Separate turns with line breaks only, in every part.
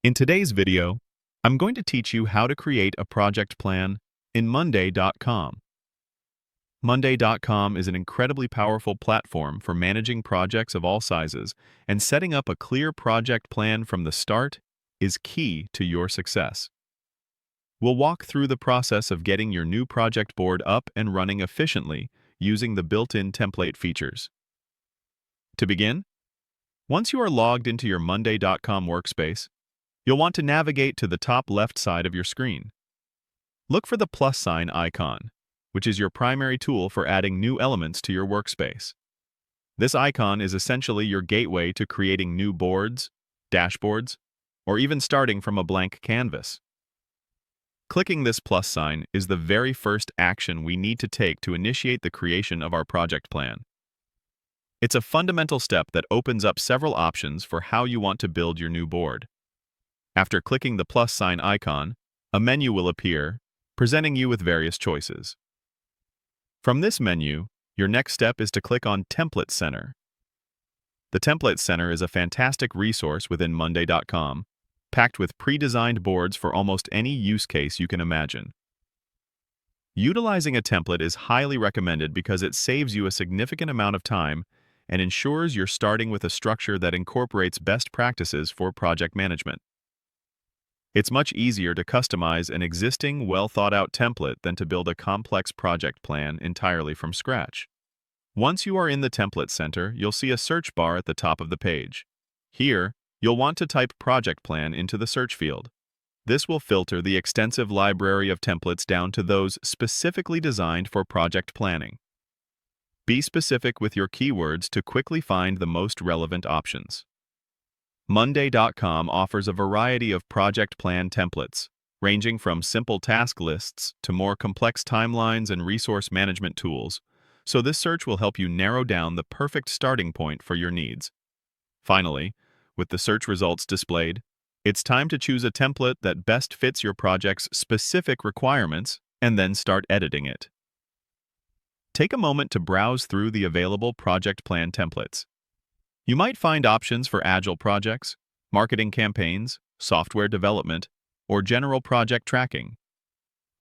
In today's video, I'm going to teach you how to create a project plan in Monday.com. Monday.com is an incredibly powerful platform for managing projects of all sizes, and setting up a clear project plan from the start is key to your success. We'll walk through the process of getting your new project board up and running efficiently using the built-in template features. To begin, once you are logged into your Monday.com workspace, you'll want to navigate to the top left side of your screen. Look for the plus sign icon, which is your primary tool for adding new elements to your workspace. This icon is essentially your gateway to creating new boards, dashboards, or even starting from a blank canvas. Clicking this plus sign is the very first action we need to take to initiate the creation of our project plan. It's a fundamental step that opens up several options for how you want to build your new board. After clicking the plus sign icon, a menu will appear, presenting you with various choices. From this menu, your next step is to click on Template Center. The Template Center is a fantastic resource within Monday.com, packed with pre-designed boards for almost any use case you can imagine. Utilizing a template is highly recommended because it saves you a significant amount of time and ensures you're starting with a structure that incorporates best practices for project management. It's much easier to customize an existing, well-thought-out template than to build a complex project plan entirely from scratch. Once you are in the Template Center, you'll see a search bar at the top of the page. Here, you'll want to type Project Plan into the search field. This will filter the extensive library of templates down to those specifically designed for project planning. Be specific with your keywords to quickly find the most relevant options. Monday.com offers a variety of project plan templates, ranging from simple task lists to more complex timelines and resource management tools, so this search will help you narrow down the perfect starting point for your needs. Finally, with the search results displayed, it's time to choose a template that best fits your project's specific requirements and then start editing it. Take a moment to browse through the available project plan templates. You might find options for agile projects, marketing campaigns, software development, or general project tracking.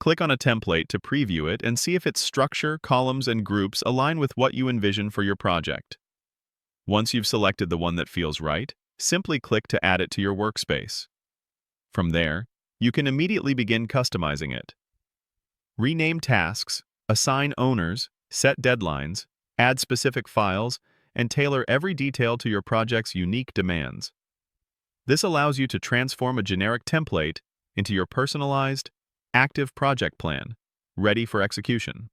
Click on a template to preview it and see if its structure, columns, and groups align with what you envision for your project. Once you've selected the one that feels right, simply click to add it to your workspace. From there, you can immediately begin customizing it. Rename tasks, assign owners, set deadlines, add specific files, and tailor every detail to your project's unique demands. This allows you to transform a generic template into your personalized, active project plan, ready for execution.